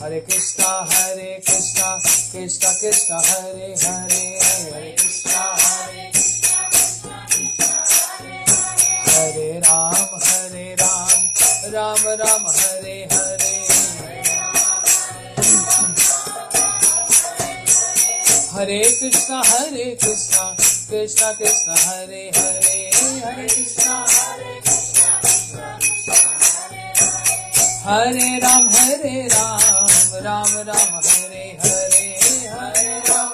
Hare Krishna, Krishna Krishna, Hare Hare, Hare Krishna, Hare Ram, Ram Ram, Hare Hare. Hare Krishna, Krishna Krishna, Hare Hare, Hare Krishna, Hare Ram, Ram Ram, Hare Hare, Hare Ram.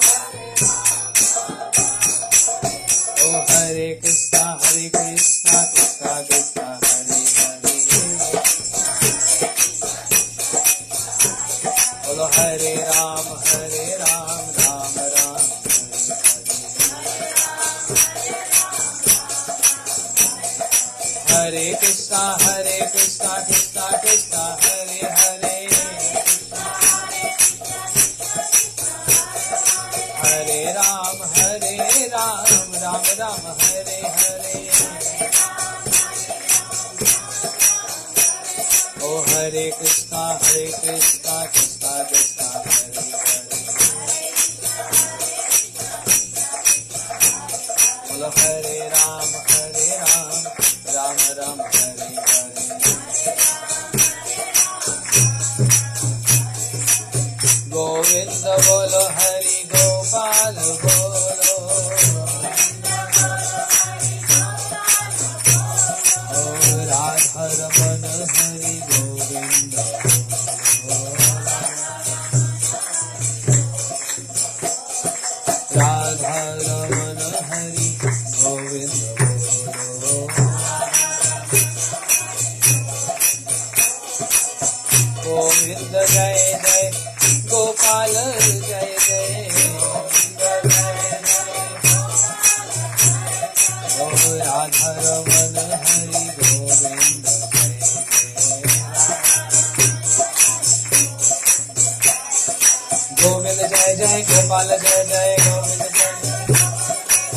Oh Hare Krishna, Krishna Krishna, Hare Hare. Bolo Hare Ram, Ram Ram, Hare Krishna, Krishna Krishna, Hare Hare. Hare Ram, Ram Ram, Hare Hare. Oh Hare Krishna, Krishna Krishna, Hare Hare. Bolo Hare Ram, Ram Ram, Hare Hare. Govinda bolo, Hari Gopal bolo. Oh Radha-Ramanan, Hari Govinda bolo. Radha-Ramanan, Hari Govinda bolo. Govinda Jai Jai, Gopal Jai Jai, Oh Radha-Ramanan, Hari Govinda Jai Jai. Govinda Jai Jai, Gopal Jai Jai, Govinda Jai Jai.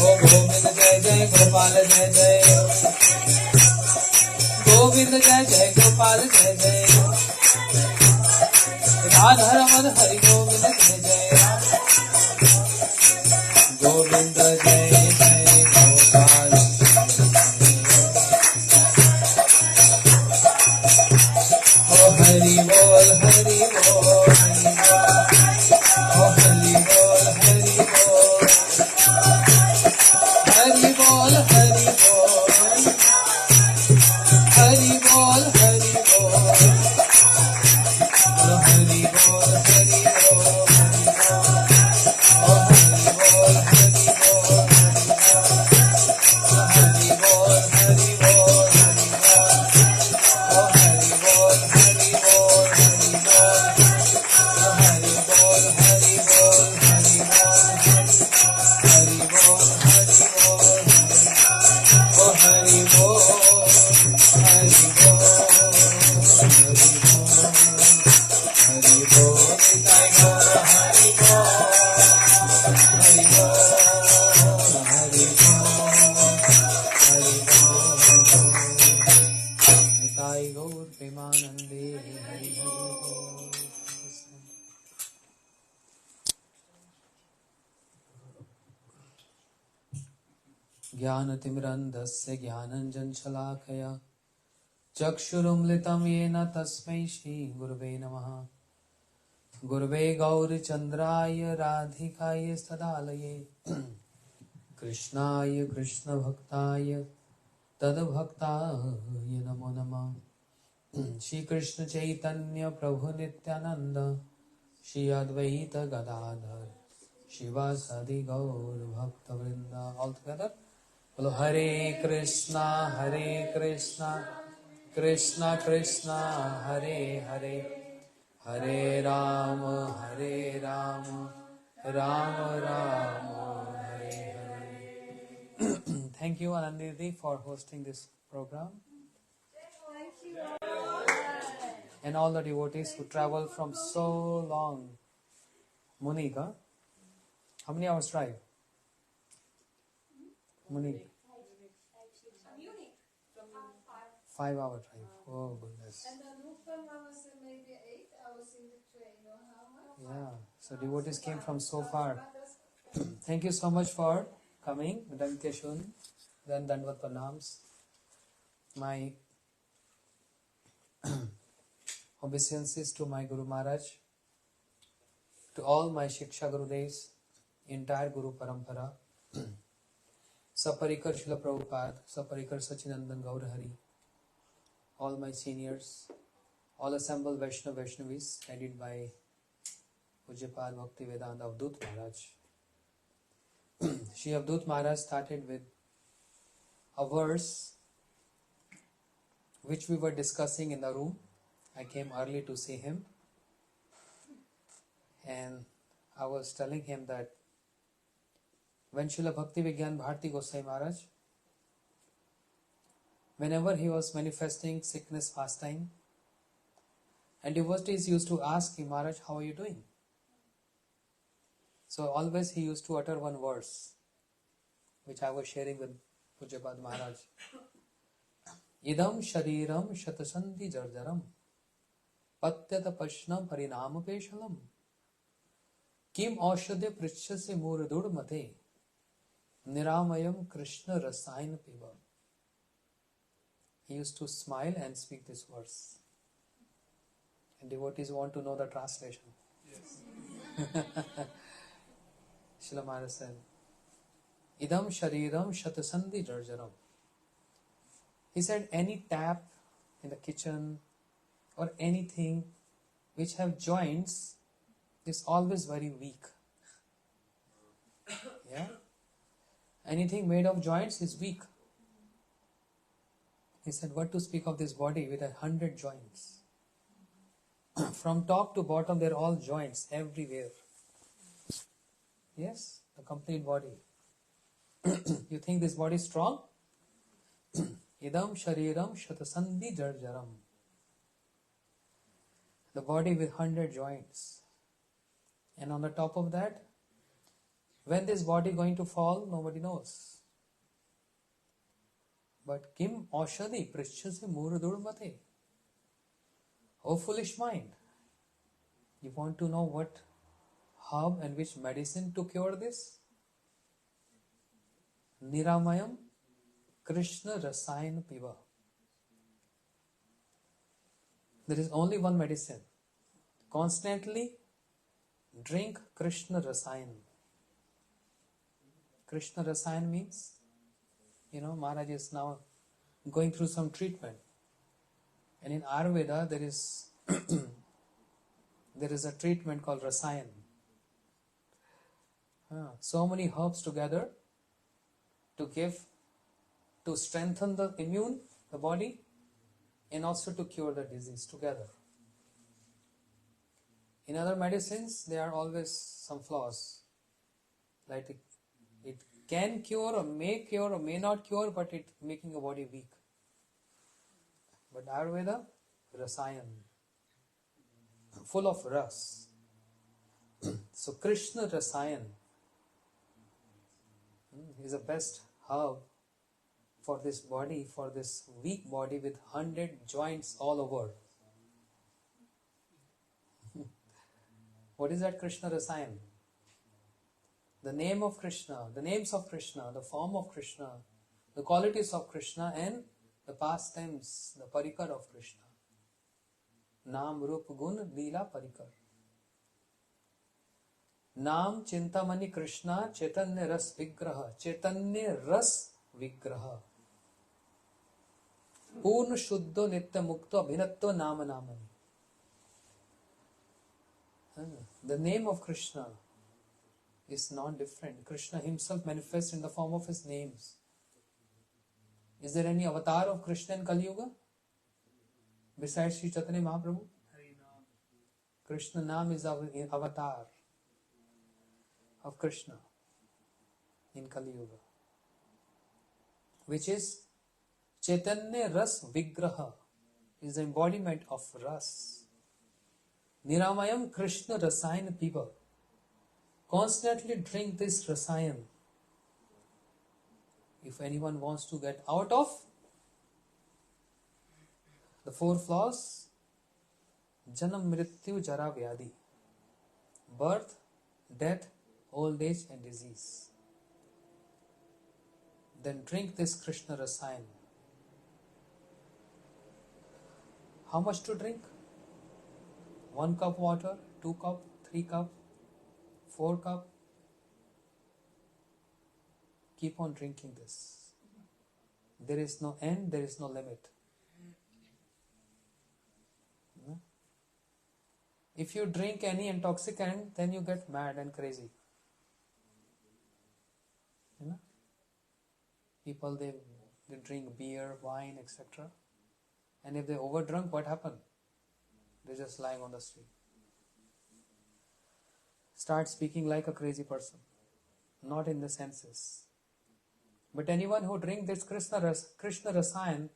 Oh Govinda Jai Jai, Gopal Jai Jai. Govinda Jai Jai, Gopal Jai Jai. Radha-Ramanan, Hari Govinda Jai Jai. Govinda Jai Jai, Gopal. Oh Hari Bol, Hari Bol, Hari Bol. Oh Hari Bol, Hari Bol. Hari Bol, Hari Bol. Hari Bol, Hari Bol. Oh Hari Bol, Hari Bol, Hari Bol. Oh Hari Bol, Hari Bol, Hari Bol. Oh Hari Bol, Hari Bol, Hari Bol. Oh Hari Bol, Hari Bol, Hari Bol. Oh Hari Bol, Hari Bol, Hari Bol. Hari Bol, Hari Bol, Hari Bol. Oh Hari Bol, Hari Bol, Hari Bol. Nitai Gaur Hari Bol, Hari Bol, Hari Bol, Hari Bol. Nitai Gaur Premanande, Hari Bol. ज्ञानतिमिरन्धस्य ज्ञानञ्जनशलाकया चक्षुरुन्मिलितं येन तस्मै श्रीगुरवे नमः। गुरवे गौरचन्द्राय राधिकाय सदालये कृष्णाय कृष्णभक्ताय तद्भक्ताय नमो नमः। श्री कृष्ण चैतन्य प्रभु नित्यानंद, श्री अद्वैत गदाधर शिवासादि गौर भक्तवृंद। All together बोलो हरे कृष्णा कृष्णा कृष्णा हरे हरे, हरे Ram Ram Ram Hare Hare. Thank you Anandidi for hosting this program, and all the devotees who travel from so long. Monica, how many hours drive? Monica, 5 hour drive. Oh goodness. And then Mama said maybe 8 hours Yeah, so devotees came from so far. Thank you so much for coming. Danke schön. Then Dandvat Pranams. My obeisances to my Guru Maharaj, to all my Shiksha Gurudevs, entire Guru Parampara, Saparikar Srila Prabhupada, Saparikar Sachinandan Gaurahari, all my seniors, all assembled Vaishnavis, headed by Pujyapad Bhakti Vedanta Avdut Maharaj. Shri Avdut Maharaj started with a verse which we were discussing in the room. I came early to see him, and I was telling him that when Srila Bhakti Vigyan Bharati Goswami Maharaj, whenever he was manifesting sickness pastime, and devotees used to ask him, Maharaj, how are you doing? So always he used to utter one verse, which I was sharing with Pujyapad Maharaj. Idam shariram shatasandi jarjaram patyata pashnam parinam peshalam kim aushadya prichyase muradur mate niramayam krishna rasayan piva. He used to smile and speak this verse. And devotees want to know the translation. Yes. Srila Maharaj said, Idam shariram shatasandi jarjaram. He said, any tap in the kitchen or anything which have joints is always very weak. Yeah? Anything made of joints is weak. He said, what to speak of this body with 100 joints? From top to bottom, they're all joints everywhere. Yes, the complete body. You think this body is strong? Idam shariram shatasandi jarjaram. The body with 100 joints. And on the top of that, when this body going to fall, nobody knows. But kim aushadi prichyase muradur mate. O foolish mind, you want to know what herb and which medicine to cure this? Niramayam Krishna rasayan piva. There is only one medicine. Constantly drink Krishna rasayan. Krishna rasayan means, Maharaj is now going through some treatment. And in Ayurveda, there is a treatment called rasayan. So many herbs together to strengthen the the body, and also to cure the disease together. In other medicines, there are always some flaws. Like it can cure or may not cure, but it making a body weak. But Ayurveda, rasayan, full of ras. So Krishna rasayan is the best herb for this body, for this weak body with 100 joints all over. What is that Krishna rasayan? The name of Krishna, the names of Krishna, the form of Krishna, the qualities of Krishna, and the pastimes, the parikar of Krishna. Naam, Rup, Gun, Leela, Parikar. Naam, Chintamani, Krishna, Chaitanya Ras Vigraha. Chaitanya Ras Vigraha. Purna Shuddha Nitya Mukta Abhinatva Nama Namani. The name of Krishna is not different. Krishna himself manifests in the form of his names. Is there any avatar of Krishna in Kali Yuga? Besides Sri Chaitanya Mahaprabhu? Krishna Naam is the avatar of Krishna in Kali Yuga, which is Chaitanya Ras Vigraha, is the embodiment of Ras. Niramayam Krishna Rasayan people. Constantly drink this Rasayan. If anyone wants to get out of the 4 flaws, Janam Mrityu Jara Vyadi. Birth, death, old age and disease. Then drink this Krishna rasayan. How much to drink? 1 cup water, 2 cup, 3 cup, 4 cup. Keep on drinking this. There is no end, there is no limit. If you drink any intoxicant, then you get mad and crazy. People, they drink beer, wine, etc. And if they overdrunk, what happened? They're just lying on the street. Start speaking like a crazy person. Not in the senses. But anyone who drink this Krishna rasayan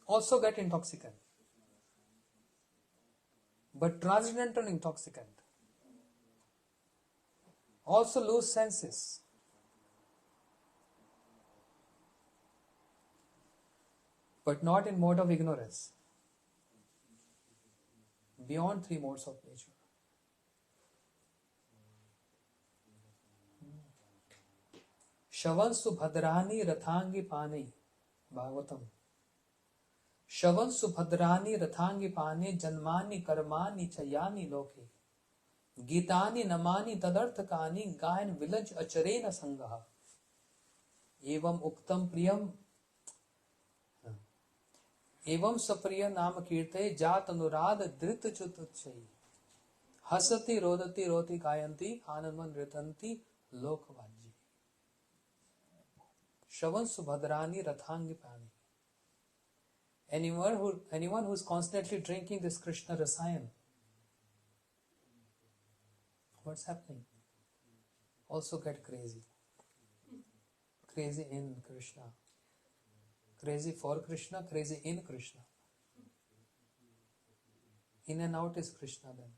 also get intoxicant. But transcendental intoxicant. Also lose senses. But not in mode of ignorance. Beyond 3 modes of nature. Shavan subhadrani rathangi pani. Bhagavatam. Shavan subhadrani rathangi pani janmani karmani chayani loke. Gitani namani tadarthakani gayan villaj acharena sangaha. Evam uktam priyam. एवं सप्रिय नाम कीर्ते जात अनुराध धृत चुतुच्छई हसति रोदति रोति गायन्ति आनंदवन नृत्यन्ति लोकवाजी श्रवण सुभद्रानी रथांगी पानी. Anyone who is constantly drinking this Krishna rasayan, what's happening? Also get crazy. Crazy in Krishna. Crazy for Krishna, crazy in Krishna. In and out is Krishna then.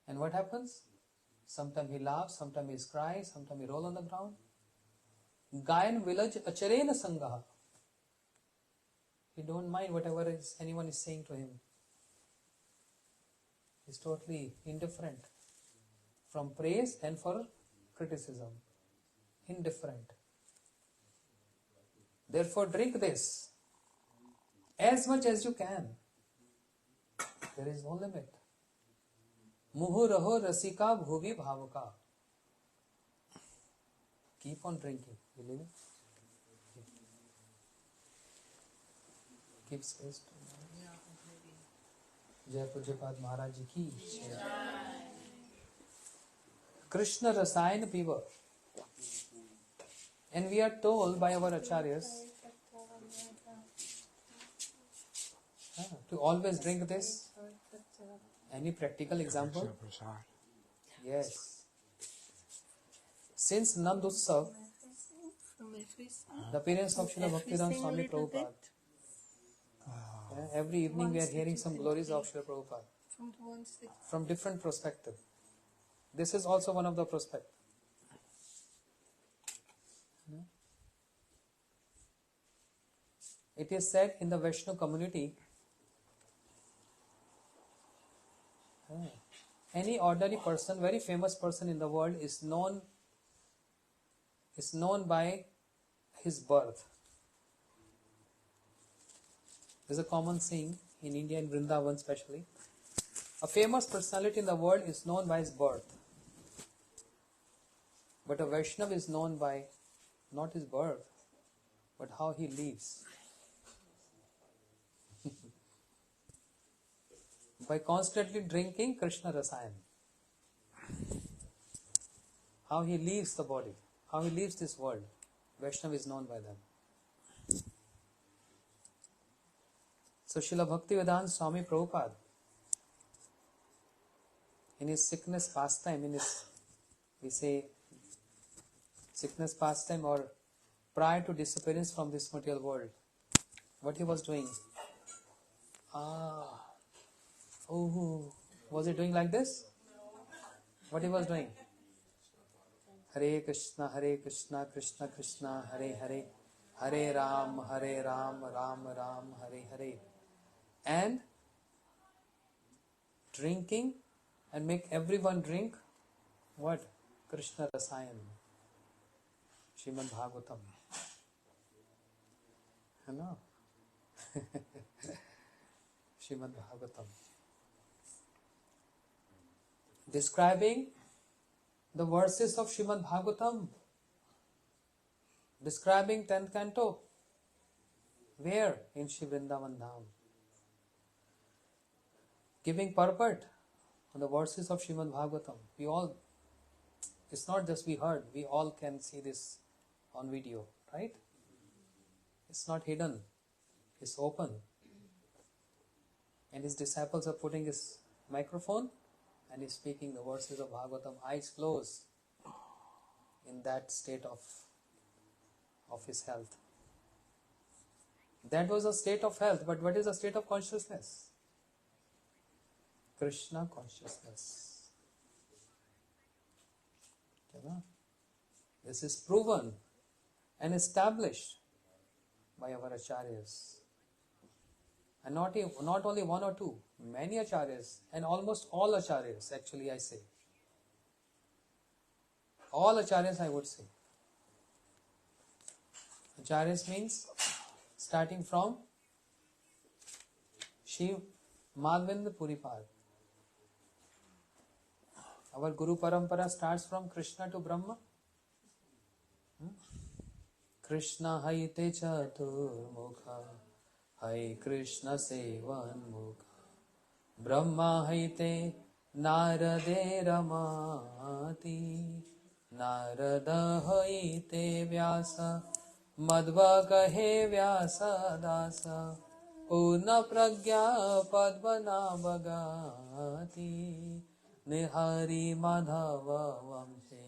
And what happens? Sometimes he laughs, sometimes he cries, sometimes he rolls on the ground. Gayan village acharena sangaha. He don't mind whatever anyone is saying to him. He's totally indifferent. From praise and for criticism. Indifferent. Therefore, drink this as much as you can. There is no limit. Muhu raho rasika bhuvi bhavaka. Keep on drinking. Believe it? Keep space. Jai Pujapad Maharaj Ji ki. Krishna rasayan fever. And we are told by our acharyas to always drink this. Any practical example? Yes. Since Nand Utsav, the appearance of Srila Bhaktivedanta Swami Prabhupada, every evening we are hearing some glories of Srila Prabhupada from different perspectives. This is also one of the perspectives. It is said in the Vaishnava community, any ordinary person, very famous person in the world is known by his birth. There's a common saying in India, in Vrindavan especially. A famous personality in the world is known by his birth. But a Vaishnava is known by not his birth, but how he lives. By constantly drinking Krishna rasayan. How he leaves the body, how he leaves this world. Vaishnava is known by them. So Srila Bhaktivedanta Swami Prabhupada, in his sickness pastime, we say sickness pastime or prior to disappearance from this material world, what he was doing? Was he doing like this? What he was doing? Hare Krishna, Krishna Krishna, Hare Hare, Hare Ram, Ram Ram, Hare Hare. And drinking and make everyone drink what? Krishna rasayan, Srimad Bhagavatam. You know? Srimad Bhagavatam. Describing the verses of Srimad Bhagavatam. Describing 10th canto. Where? In Shri Vrindavan Dham. Giving purport on the verses of Srimad Bhagavatam. We all, it's not just we heard, we all can see this on video, right? It's not hidden, it's open. And his disciples are putting his microphone and he's speaking the verses of Bhagavatam, eyes closed, in that state of his health. That was a state of health, but what is a state of consciousness? Krishna consciousness. This is proven and established by our acharyas. And not only one or two, many acharyas, and almost all acharyas, actually I say. All acharyas I would say. Acharyas means starting from Shiv Madhvendra Puripad. Our Guru Parampara starts from Krishna to Brahma. Krishna haite chatur mukha, hai Krishna sevan mukha. Brahma haite narade ramati, narada haite vyasa, madhva kahe vyasa dasa, purna pragya padvana bhagati. Nihari Madhava Vamse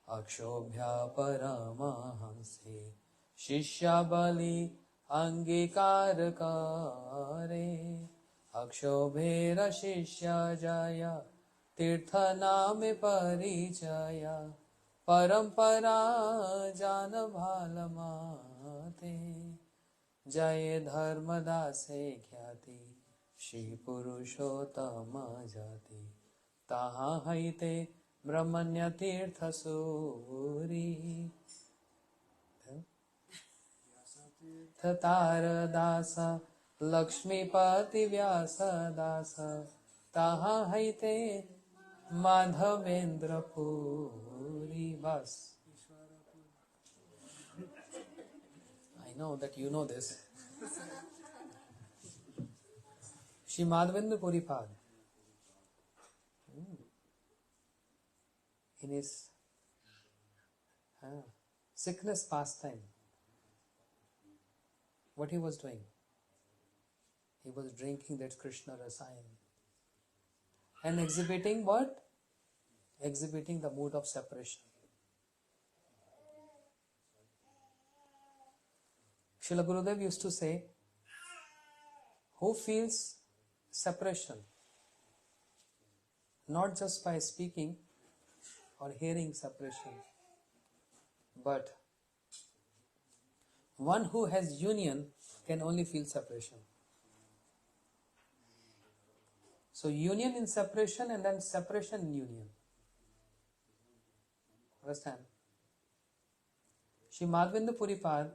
Akshobhya Paramahamse Shishya Bali Angikar Kare Akshobhera Shishya Jaya Tirtha Name Parichaya Parampara Jana Bhalamate Jaya Dharmadase Khyati Shri Purushottama Jati Taha haite brahmanya tirtha suri Tatara dasa Lakshmi pati vyasa dasa Taha haite Madhavendra puri. Bas. I know that you know this. Shri Madhavendra Puripad. In his sickness pastime, what he was doing? He was drinking that Krishna rasayan and exhibiting what? Exhibiting the mood of separation. Srila Gurudev used to say, who feels separation? Not just by speaking or hearing separation, but one who has union can only feel separation. So union in separation and then separation in union. Understand? Shri Madhavendra Puripad,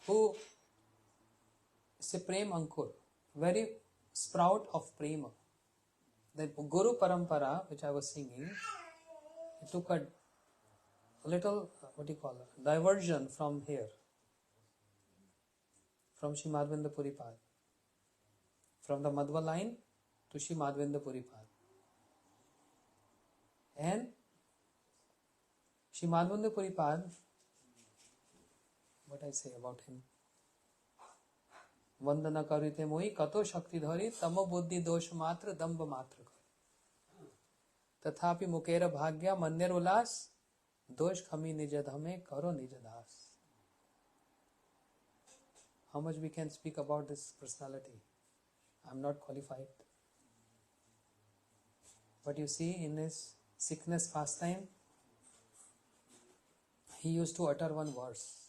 who is a prem ankur, very sprout of prema. The Guru Parampara, which I was singing, it took a little, diversion from here, from Shri Madhavendra Puripad, from the Madhva line to Shri Madhavendra Puripad. And Shri Madhavendra Puripad, what I say about him? Vandana karite moi kato shakti dhari tamo buddhi dosh matra damba matra kar tathapi mukera bhagya manner ulas dosh khami nijadhame karo nijadas. How much we can speak about this personality? I am not qualified. But you see, in his sickness pastime, he used to utter one verse.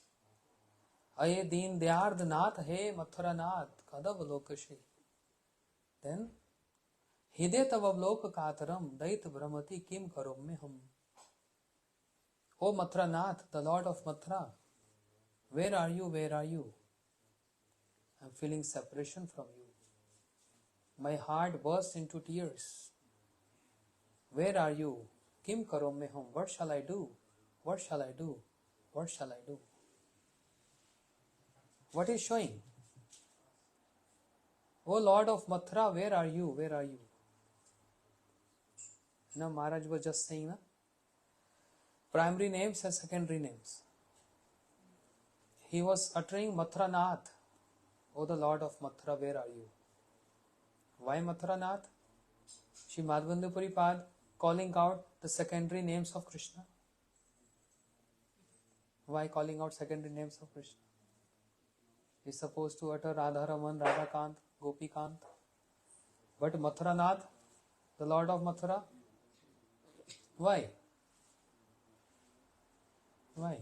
Aye deen dayard nath he mathura nath kadav lokashi. Then हृदय तव अवलोक कातरम दैत भ्रमति किम करोम्य हम. O Mathura Nath, the Lord of Mathura, where are you? Where are you? I am feeling separation from you. My heart bursts into tears. Where are you? Kim karomme hum? What shall I do? What shall I do? What shall I do? What is showing? O Lord of Mathura, where are you? Where are you? Now Maharaj was just saying, primary names and secondary names. He was uttering Mathura Nath. O the Lord of Mathura, where are you? Why Mathura Nath? Shri Madhavendra Puripad calling out the secondary names of Krishna. Why calling out secondary names of Krishna? He is supposed to utter Radha-Raman, Radha-Kant, Gopi-Kant. But Mathura Nath, the Lord of Mathura, why? Why?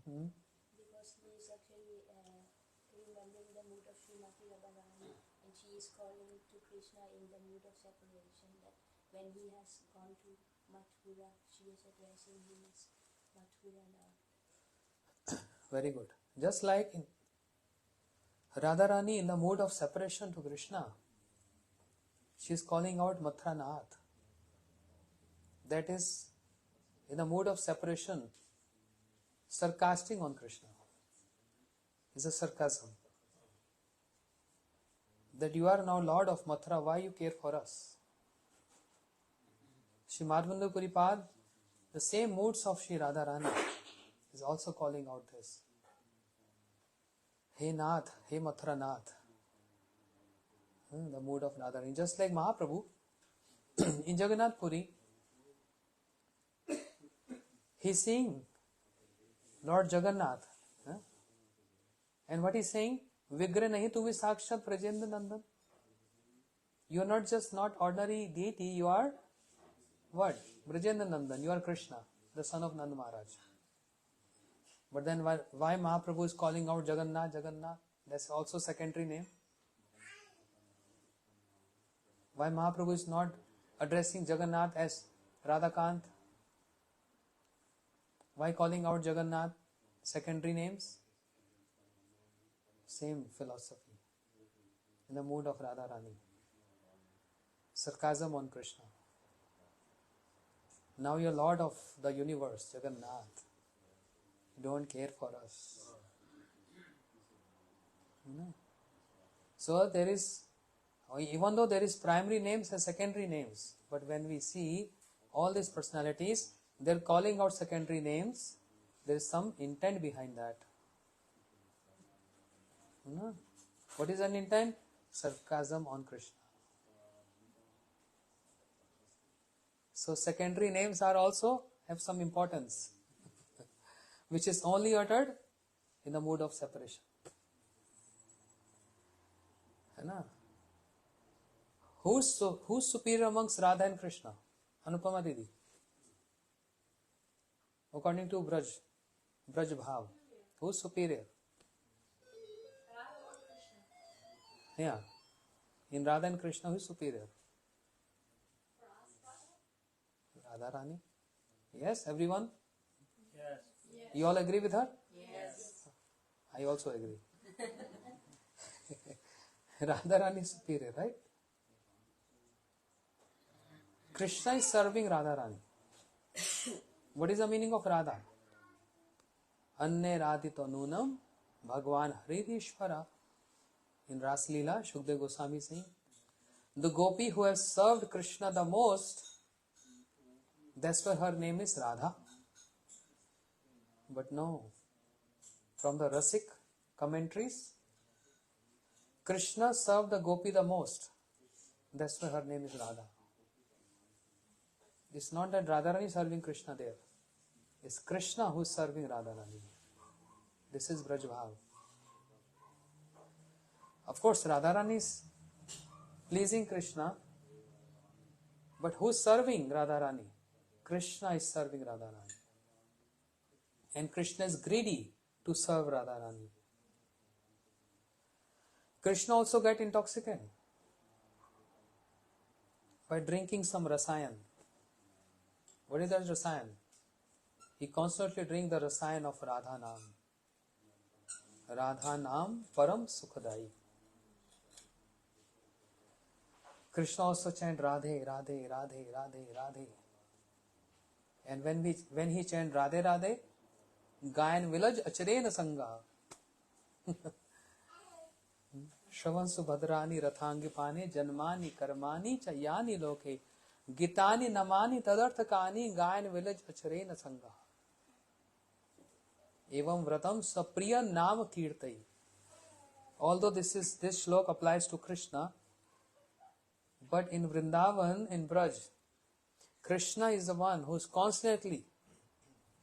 Because he is actually remembering the mood of Srimati Radharani, and she is calling to Krishna in the mood of separation, that when he has gone to Mathura, she is addressing him as Mathura now. Very good. Just like in Radharani in the mood of separation to Krishna, she is calling out Mathura Nath. That is, in the mood of separation, sarcastic on Krishna. It's a sarcasm. That you are now Lord of Mathura, why you care for us? Shri Madhavendra Puripad, the same moods of Shri Radharani, is also calling out this. Hey Nath, hey Mathura Nath. The mood of Radharani. Just like Mahaprabhu, in Jagannath Puri, he is seeing Lord Jagannath. And what he is saying? Vigra nahi tu vi sakshat Brajendra Nandan. You are not ordinary deity, you are what? Brajendra Nandan, you are Krishna, the son of Nanda Maharaj. But then why Mahaprabhu is calling out Jagannath, Jagannath? That's also secondary name. Why Mahaprabhu is not addressing Jagannath as Radhakant? Why calling out Jagannath? Secondary names? Same philosophy. In the mood of Radharani. Sarcasm on Krishna. Now you are Lord of the universe, Jagannath. You don't care for us. So there is, even though there is primary names and secondary names, but when we see all these personalities, they are calling out secondary names, there is some intent behind that. What is an intent? Sarcasm on Krishna. So secondary names are also have some importance, which is only uttered in the mood of separation. Who's superior amongst Radha and Krishna? Anupama Didi. According to Braj Bhav, who's superior? Yeah. In Radha and Krishna, who is superior? Radharani. Yes, everyone? Yes. You all agree with her? Yes. I also agree. Radharani is superior, right? Krishna is serving Radharani. What is the meaning of Radha? Anne radhito nunam Bhagwan Hridishvara. In Ras Leela, Shukdev Goswami saying, the gopi who has served Krishna the most, that's why her name is Radha. But no, from the Rasik commentaries, Krishna served the gopi the most. That's why her name is Radha. It's not that Radharani is serving Krishna there. It's Krishna who is serving Radharani. This is Braj Bhav. Of course, Radharani is pleasing Krishna, but who is serving Radharani? Krishna is serving Radharani. And Krishna is greedy to serve Radharani. Krishna also get intoxicated by drinking some rasayan. What is that rasayan? He constantly drink the rasayan of Radha Nam. Radha Nam Param Sukhadai. Krishna also chant Radhe, Radhe, Radhe, Radhe, Radhe. And when he chant Radhe, Radhe, Gayan village acharena sangha. Shravansu bhadrani rathangi pane janmani karmani chayani loke gitani namani tadarthakani gayan village acharena sangha. Evam vratam sapriya nam kirtai. Although this shlok applies to Krishna, but in Vrindavan, in Braj, Krishna is the one who is constantly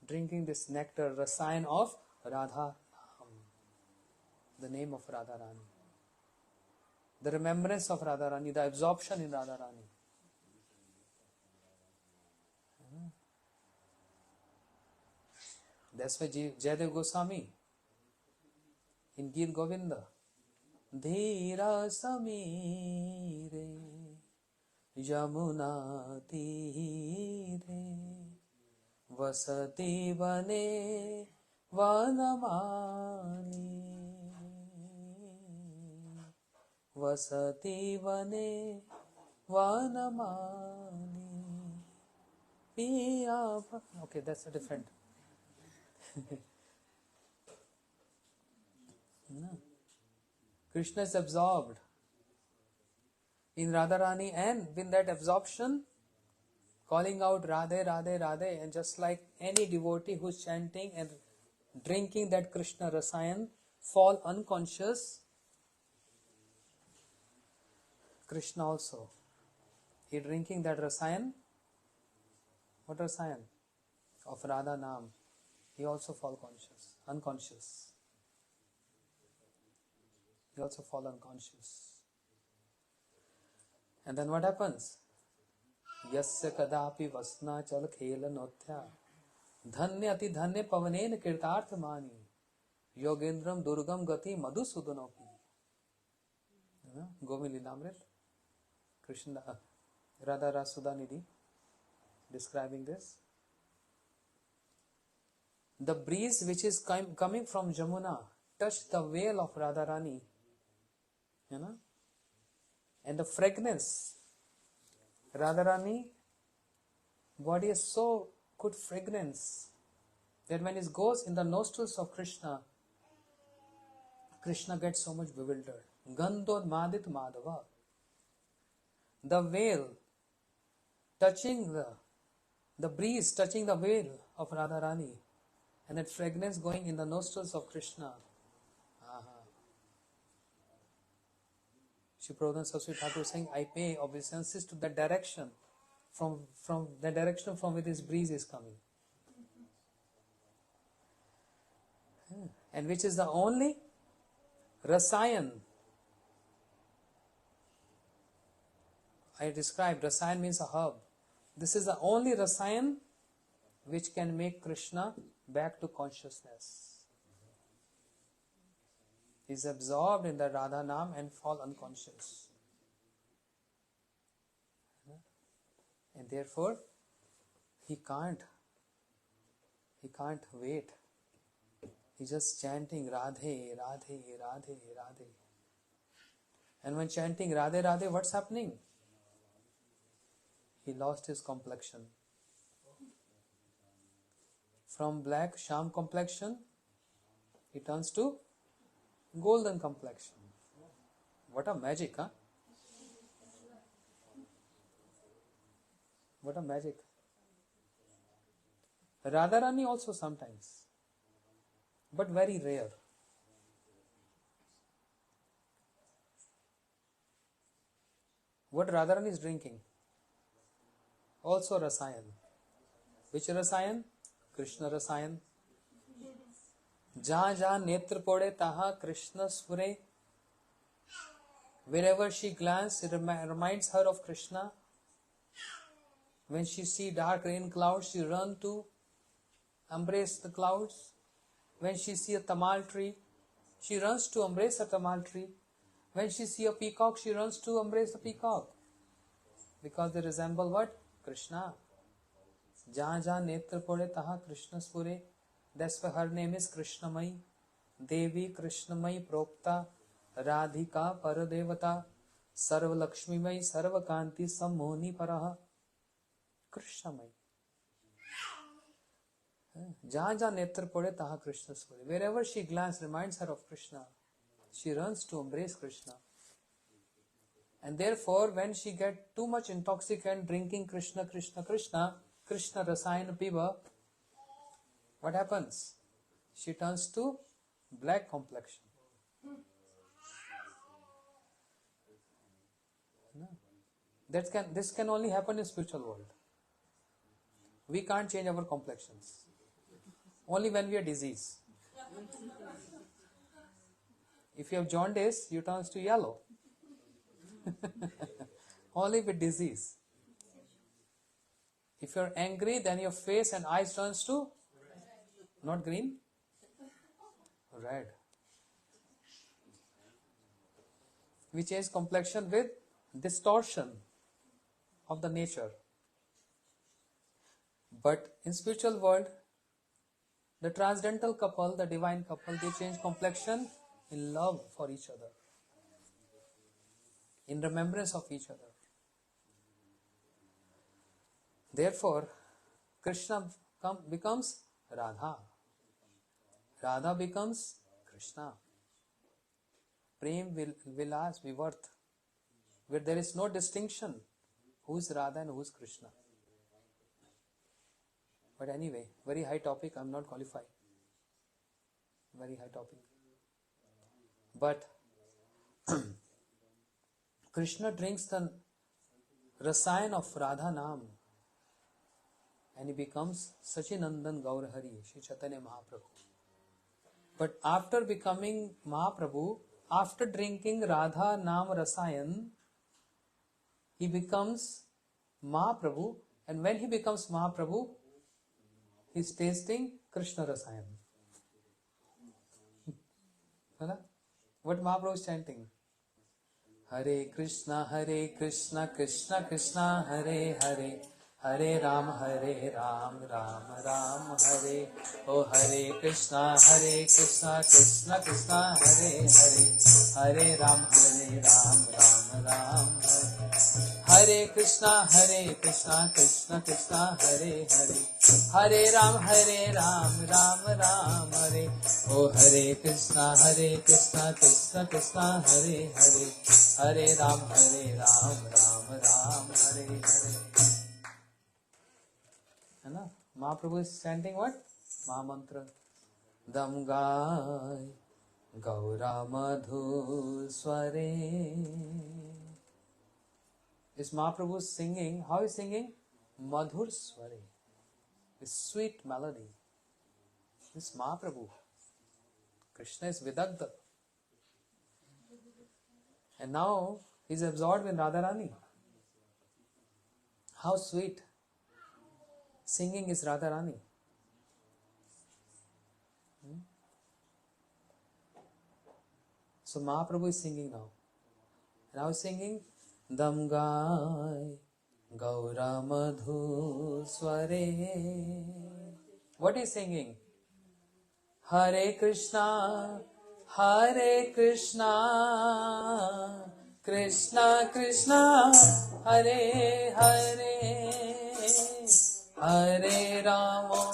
drinking this nectar, rasayan of Radha, the name of Radharani. The remembrance of Radharani, the absorption in Radharani. That's why Jayadev Goswami in Geet Govinda, Dhira Samire Yamuna Tire Vasati Vane Vanamani Vasati Vane Vanamani Piya. Okay, that's a different. No. Krishna is absorbed in Radharani, and with that absorption, calling out Radhe, Radhe, Radhe, and just like any devotee who's chanting and drinking that Krishna rasayan, fall unconscious, Krishna also, he drinking that rasayan. What rasayan? Of Radha Nam. He also fall unconscious. He also fall unconscious. And then what happens? Yasya kadapi vasna chal khela nothya dhanya ati dhanya pavanen kirtarth mani yogendram durgam gati madhusudanopi. Govind Lilamrit, Krishna, Radha Rasudhanidhi describing this. The breeze which is coming from Jamuna touched the veil of Radharani, and the fragrance. Radharani body has so good fragrance that when it goes in the nostrils of Krishna, Krishna gets so much bewildered. Gandhod Madit Madhava. The veil touching the breeze touching the veil of Radharani, and that fragrance going in the nostrils of Krishna. Shri Prabhupada Saraswati Thakur saying, I pay obeisances to the direction from the direction from which this breeze is coming. And which is the only rasayan. I described rasayan means a herb. This is the only rasayan which can make Krishna back to consciousness. He is absorbed in the Radha Nam and fall unconscious. And therefore, he can't wait. He's just chanting Radhe, Radhe, Radhe, Radhe. And when chanting Radhe, Radhe, what's happening? He lost his complexion. From black sham complexion, he turns to golden complexion. What a magic, huh? What a magic. Radharani also sometimes, but very rare. What Radharani is drinking? Also rasayan. Which rasayan? Krishna rasayan. Jahan jahan netra pode taha Krishna spure. Wherever she glances, it reminds her of Krishna. When she sees dark rain clouds, she runs to embrace the clouds. When she sees a tamal tree, she runs to embrace a tamal tree. When she sees a peacock, she runs to embrace the peacock. Because they resemble what? Krishna. Jahan jahan netra pore taha Krishna spure. That's why her name is Krishnamai. Devi Krishnamai Prokta Radhika Paradevata Sarva Lakshmimai Sarva Kanti Sammoni Paraha. Krishnamai. Jahan jahan netra pore taha Krishna spure. Wherever she glances, reminds her of Krishna. She runs to embrace Krishna. And therefore, when she gets too much intoxicant drinking Krishna, Krishna, Krishna, Krishna rasayan piba, what happens? She turns to black complexion. No. This can only happen in spiritual world. We can't change our complexions. Only when we are diseased. If you have jaundice, you turn to yellow. Only with disease. If you are angry, then your face and eyes turns to not green, red. We change complexion with distortion of the nature. But in spiritual world, the transcendental couple, the divine couple, they change complexion in love for each other, in remembrance of each other. Therefore, Krishna becomes Radha. Radha becomes Krishna. Prem Vilas Vivarth, where there is no distinction who is Radha and who is Krishna. But anyway, very high topic, I am not qualified. Very high topic. But Krishna drinks the rasayan of Radha Nam and he becomes Sachinandan Gaurahari, Shri Chaitanya Mahaprabhu. But after becoming Mahaprabhu, after drinking Radha Nam Rasayan, he becomes Mahaprabhu, and when he becomes Mahaprabhu, he is tasting Krishna Rasayan. What Mahaprabhu is chanting? Hare Krishna, Krishna Krishna, Hare Hare, Hare Ram, Ram Ram, Hare. Oh Hare Krishna, Krishna Krishna, Hare Hare, Hare Ram, Ram Ram, Hare. Hare Krishna, Krishna Krishna, Hare Hare, Hare Ram, Ram Ram, Hare. Oh Hare Krishna, Krishna Krishna, Hare Hare, Hare Ram, Ram Ram, Hare Hare. है ना? महाप्रभु is chanting what? महामंत्र. दम गाय गौरा मधु स्वरे. Is Mahaprabhu singing? How is singing? Madhur Sware. This sweet melody. This Mahaprabhu. Krishna is Vidagdha. And now he is absorbed in Radharani. How sweet. Singing is Radharani. So Mahaprabhu is singing now. And now he is singing Dam Gai Gaura Madhu Sware. What is singing? Hare Krishna, Krishna Krishna, Hare Hare, Hare Rama,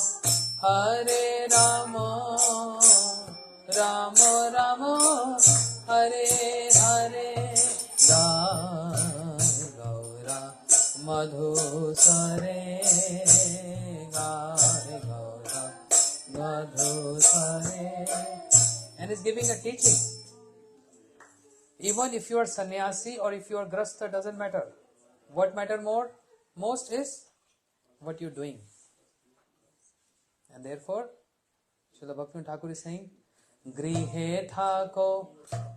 Rama Rama, Hare Hare. Gaura Madhu Sare, Gaura Madhu Sare. And is giving a teaching. Even if you are sannyasi or if you are grasta, doesn't matter. What matter most is what you are doing. And therefore, Srila Bhaktivinoda Thakur is saying, Grihe thako,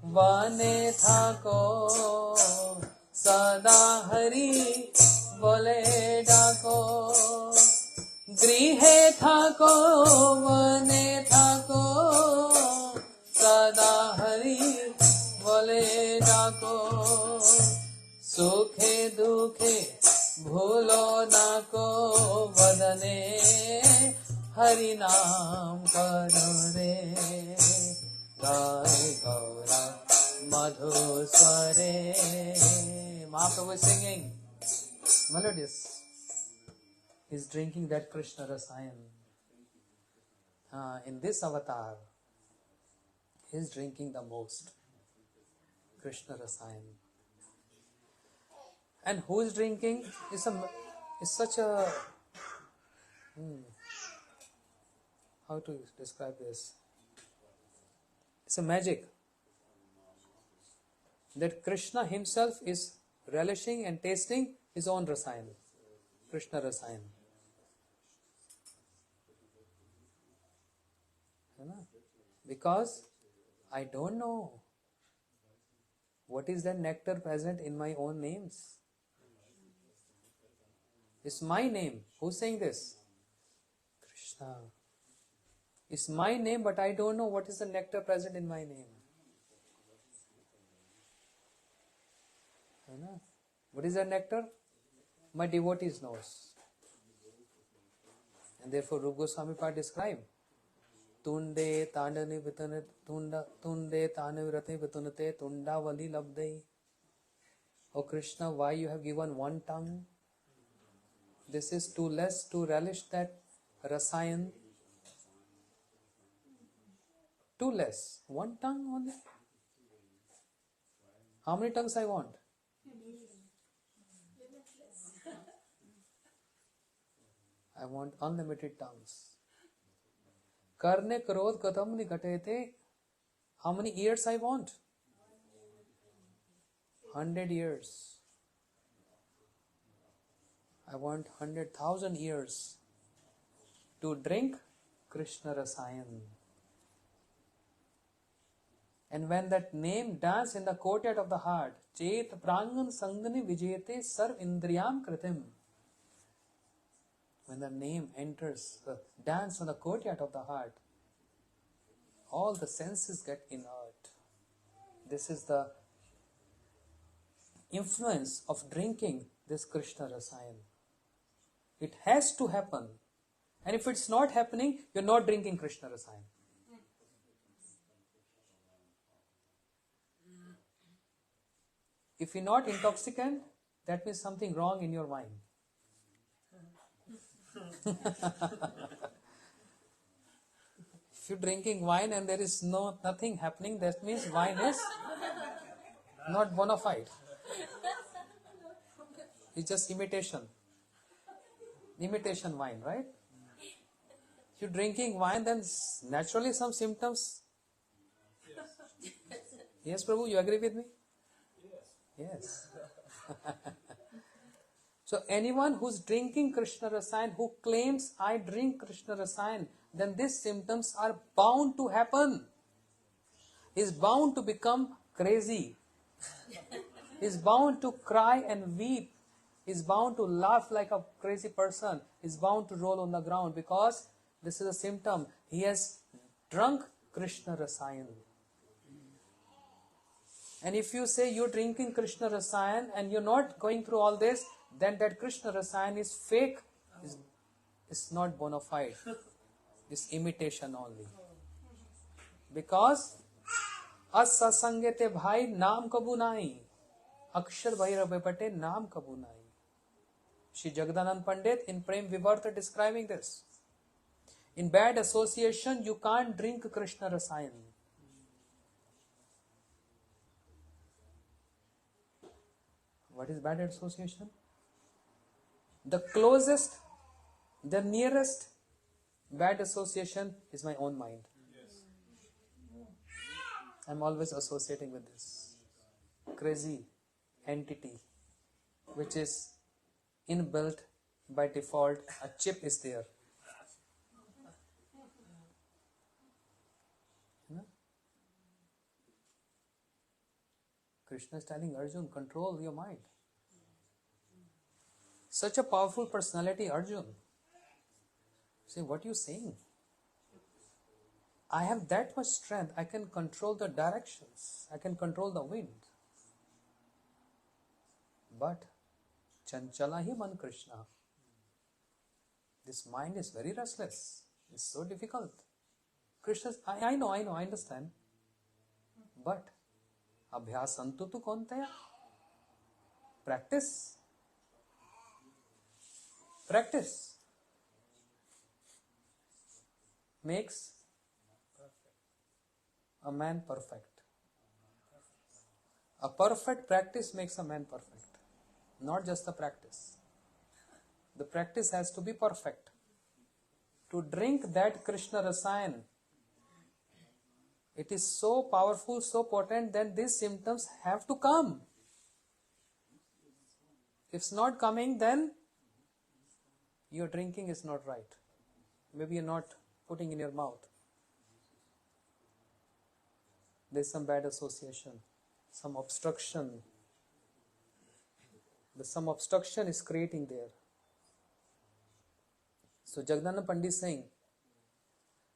vane thako, sada hari bole dako. Grihe thako, vane thako, sada hari bole dako. नाम करो रे गाय Gaura madhu sware. Mahaprabhu is singing melodious. He's drinking that Krishna rasayan. In this avatar, he's drinking the most Krishna rasayan. And who is drinking is such a how to describe this? It's a magic that Krishna himself is relishing and tasting his own rasayan, Krishna rasayan. Because I don't know what is that nectar present in my own names. It's my name. Who's saying this? Krishna. It's my name, but I don't know what is the nectar present in my name. What is that nectar? My devotees knows. And therefore Rupa Goswami Pad describe Tunde Tandani Vitanate Tunde Tanu Rati Vitunate Tundavali Labdai. Oh Krishna, why you have given one tongue? This is too less to relish that rasayan. Too less. One tongue only. How many tongues I want? I want unlimited tongues. Karne krodh katam nikatete. How many years I want? 100 years. I want 100,000 years to drink Krishna rasayan. And when that name dance in the courtyard of the heart, Chet prangan sangani vijete sarv indriyam kritim. When the name enters, dance on the courtyard of the heart, all the senses get inert. This is the influence of drinking this Krishna rasayan. It has to happen. And if it's not happening, you're not drinking Krishna rasayan. If you're not intoxicant, that means something wrong in your mind. If you're drinking wine and there is nothing happening, that means wine is not bona fide. It's just imitation. Imitation wine, right? If you're drinking wine, then naturally some symptoms. Yes, Prabhu, you agree with me? Yes. So anyone who's drinking Krishna rasayan, who claims I drink Krishna rasayan, then these symptoms are bound to happen. Is bound to become crazy. Is bound to cry and weep. Is bound to laugh like a crazy person. Is bound to roll on the ground because this is a symptom. He has drunk Krishna rasayan. And if you say you're drinking Krishna rasayan and you're not going through all this, then that Krishna rasayan is fake, is not bona fide. It's imitation only. Because as sasangete bhai naam kabu nahi. Akshar bhairav bapate naam kabu nahi. Shri Jagadanand Pandit in Prem Vivarta describing this. In bad association, you can't drink Krishna rasayan. What is bad association? The closest, the nearest bad association is my own mind. I'm always associating with this crazy entity, which is inbuilt by default. A chip is there. Krishna is telling Arjun, control your mind. Such a powerful personality, Arjun. Say, what are you saying? I have that much strength. I can control the directions. I can control the wind. But, Chanchala hi man Krishna. This mind is very restless. It's so difficult. Krishna, I know, I understand. But abhyasantu tu kontaya? Practice. Practice makes a man perfect. A perfect practice makes a man perfect. Not just the practice. The practice has to be perfect. To drink that Krishna rasayan, it is so powerful, so potent that these symptoms have to come. If it's not coming, then your drinking is not right. Maybe you're not putting in your mouth. There's some bad association, some obstruction. Some obstruction is creating there. So Jagdananda Pandit saying,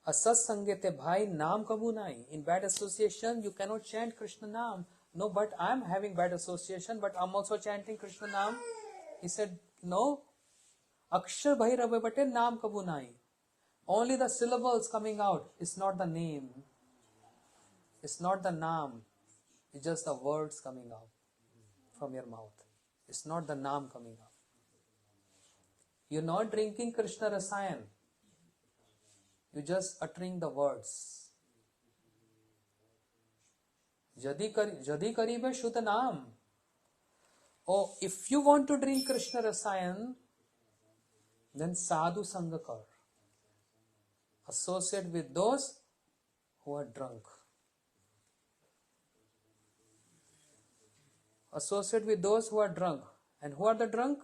Asat sangete bhai naam kabu nahi. In bad association, you cannot chant Krishna naam. No, but I'm having bad association, but I'm also chanting Krishna naam. He said, no. Akshar bhairava bate naam kabu nahi. Only the syllables coming out. It's not the name. It's not the naam. It's just the words coming out from your mouth. It's not the naam coming out. You're not drinking Krishna rasayan. You're just uttering the words. Jadi karibe shuddha naam. Oh, if you want to drink Krishna rasayan, then sadhu sangha kar. Associate with those who are drunk. Associate with those who are drunk. And who are the drunk?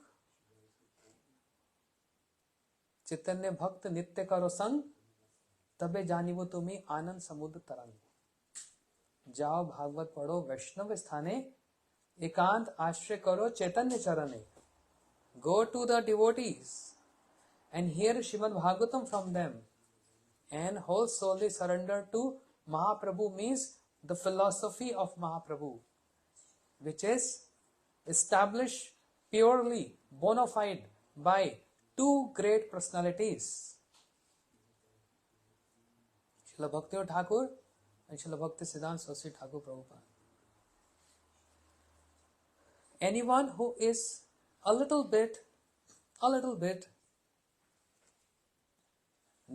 Chaitanya Bhakt Nitya Karo Sang Tabe Janivo Tumi Anand Samudra Tarang. Jao Bhagavad Padho Vaishnav Sthane Ekant Ashray Karo Chaitanya Charane. Go to the devotees and hear Srimad Bhagavatam from them and wholesoulely surrender to Mahaprabhu, means the philosophy of Mahaprabhu, which is established purely, bona fide by two great personalities, Srila Bhaktivinoda Thakur and Srila Bhakti Siddhanta Saraswati Thakur Prabhupada. Anyone who is a little bit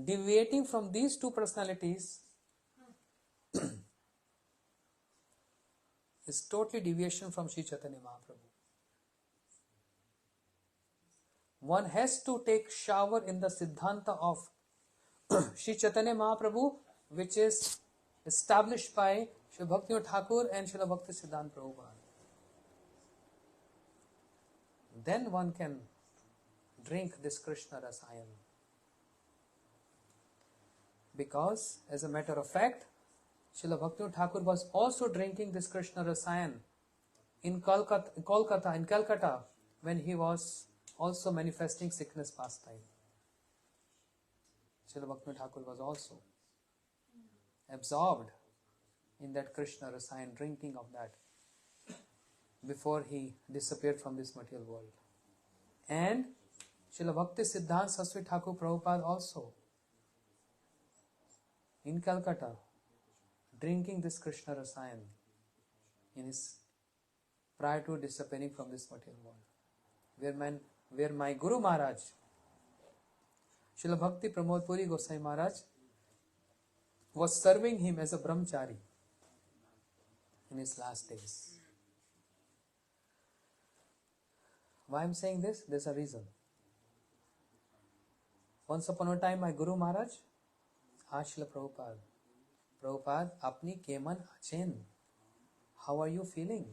deviating from these two personalities is totally deviation from Sri Chaitanya Mahaprabhu. One has to take shower in the Siddhanta of Sri Chaitanya Mahaprabhu, which is established by Sri Bhaktivinoda Thakur and Srila Bhakti Siddhanta Prabhupada. Then one can drink this Krishna rasayan. Because, as a matter of fact, Srila Bhaktivinoda Thakur was also drinking this Krishna rasayan in Calcutta, when he was also manifesting sickness pastime. Srila Bhaktivinoda Thakur was also absorbed in that Krishna rasayan, drinking of that, before he disappeared from this material world. And Srila Bhakti Siddhanta Saraswati Thakur Prabhupada also in Calcutta, drinking this Krishna rasayan in his, prior to disappearing from this material world, where my Guru Maharaj, Srila Bhakti Pramod Puri Gosai Maharaj, was serving him as a brahmachari in his last days. Why I am saying this? There's a reason. Once upon a time, my Guru Maharaj asked Srila Prabhupada, apni keman achen? How are you feeling?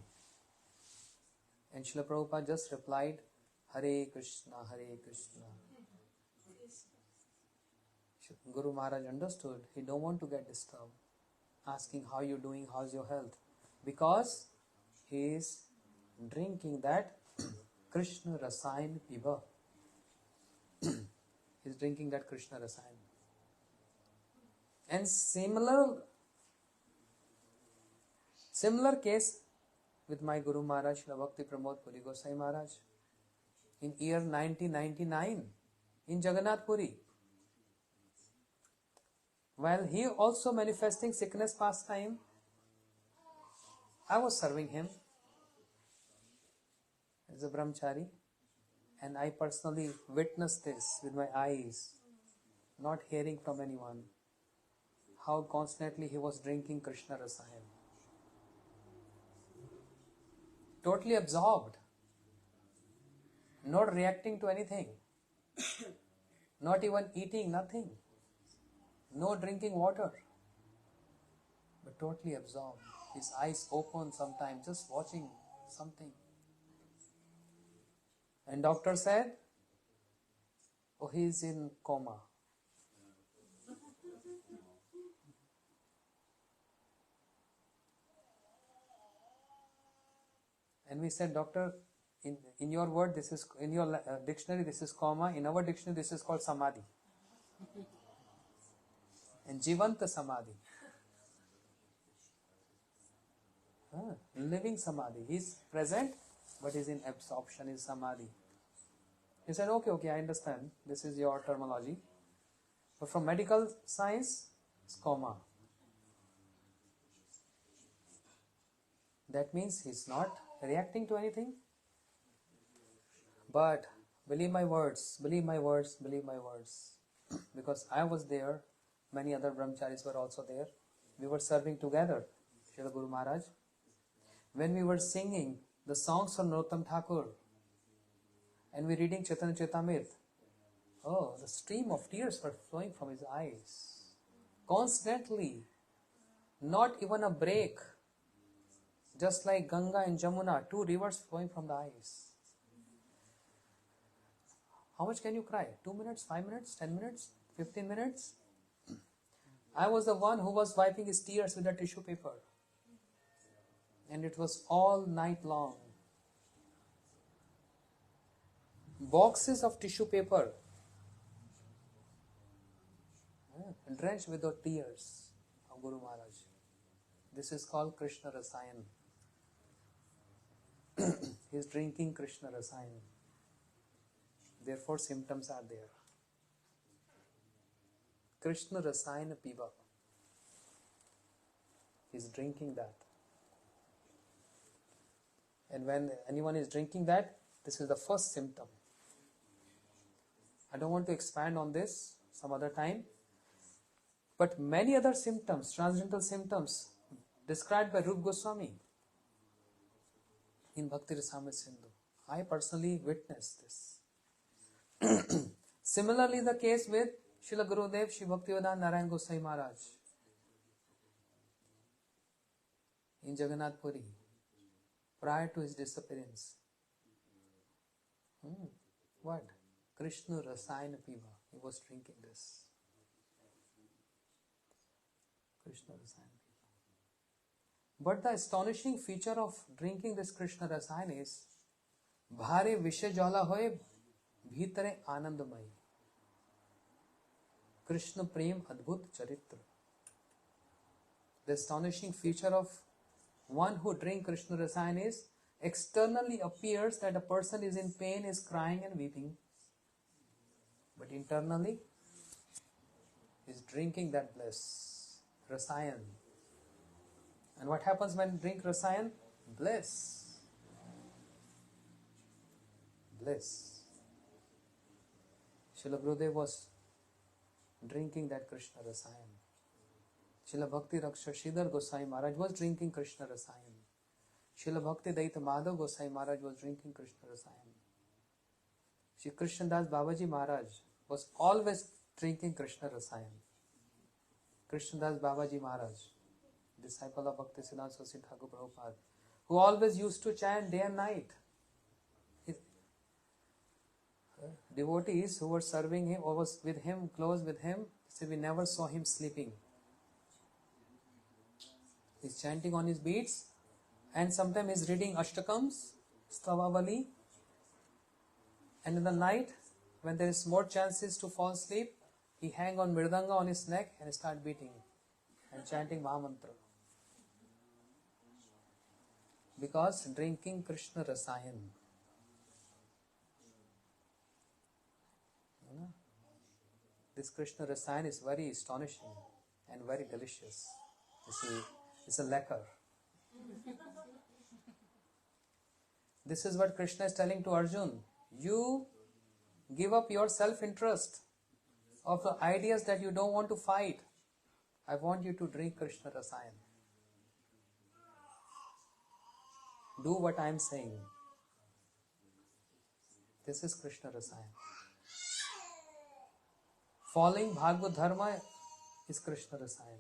And Srila Prabhupada just replied, Hare Krishna, Hare Krishna. Guru Maharaj understood. He don't want to get disturbed, asking how you doing, how's your health, because he is drinking that Krishna rasayan piba. He is drinking that Krishna rasayan. And similar case with my Guru Maharaj, Srila Bhakti Pramod Puri Gosai Maharaj, in year 1999 in Jagannath Puri. While he also manifesting sickness pastime, I was serving him as a brahmachari, and I personally witnessed this with my eyes, not hearing from anyone, how constantly he was drinking Krishna rasayan. Totally absorbed, not reacting to anything, not even eating, nothing, no drinking water, but totally absorbed. His eyes open sometimes, just watching something. And doctor said, oh, he is in coma. And we said, doctor, in your word, this is in your dictionary, this is coma. In our dictionary, this is called samadhi. And jivanta samadhi. Living samadhi. He is present, but he is in absorption, is samadhi. He said, okay, I understand. This is your terminology. But from medical science, it's coma. That means he's not reacting to anything. But believe my words, believe my words, believe my words. Because I was there, many other brahmacharis were also there. We were serving together, Srila Guru Maharaj. When we were singing the songs from Narottam Thakur, and we were reading Chaitanya Charitamrita, oh, the stream of tears were flowing from his eyes. Constantly, not even a break. Just like Ganga and Jamuna, two rivers flowing from the eyes. How much can you cry? 2 minutes, 5 minutes, 10 minutes, 15 minutes? I was the one who was wiping his tears with a tissue paper. And it was all night long. Boxes of tissue paper, drenched with the tears of Guru Maharaj. This is called Krishna rasayan. He is drinking Krishna rasayan. Therefore symptoms are there. Krishna rasayan piva. He is drinking that. And when anyone is drinking that, this is the first symptom. I don't want to expand on this some other time. But many other symptoms, transcendental symptoms, described by Rupa Goswami in Bhakti Rasamrita Sindhu. I personally witnessed this. Similarly, the case with Srila Gurudev Shri Bhaktivedanta Narayan Goswami Maharaj in Jagannath Puri, prior to his disappearance. What? Krishna rasayan piva. He was drinking this. Krishna rasayan piva. But the astonishing feature of drinking this Krishna rasayan is bhare vishay jala hoye bhitare anandamayi. Krishna prem adbhut charitra. The astonishing feature of one who drinks Krishna rasayan is externally appears that a person is in pain, is crying and weeping. But internally, is drinking that bliss, rasayan. And what happens when you drink rasayan? Bliss. Bliss. Srila Gurudev was drinking that Krishna rasayan. Srila Bhakti Raksha Sridhar Goswami Maharaj was drinking Krishna rasayan. Srila Bhakti Daita Madhav Goswami Maharaj was drinking Krishna rasayan. Shri Krishna Das Babaji Maharaj was always drinking Krishna rasayan. Krishna Das Babaji Maharaj, disciple of Bhakti Siddhanta Saraswati Thakur Prabhupada, who always used to chant day and night. Devotees who were serving him or was with him, close with him, said we never saw him sleeping. He's chanting on his beats, and sometimes he's reading Ashtakams, Stavavali, and in the night, when there is more chances to fall asleep, he hang on Mridanga on his neck and start beating and chanting Mahamantra. Because drinking Krishna rasayan. This Krishna rasayan is very astonishing. and very delicious. It's a lekker. This is what Krishna is telling to Arjun. You give up your self-interest of the ideas that you don't want to fight. I want you to drink Krishna rasayan. Do what I am saying. This is Krishna rasayan. Following Bhagavad Dharma is Krishna rasayan.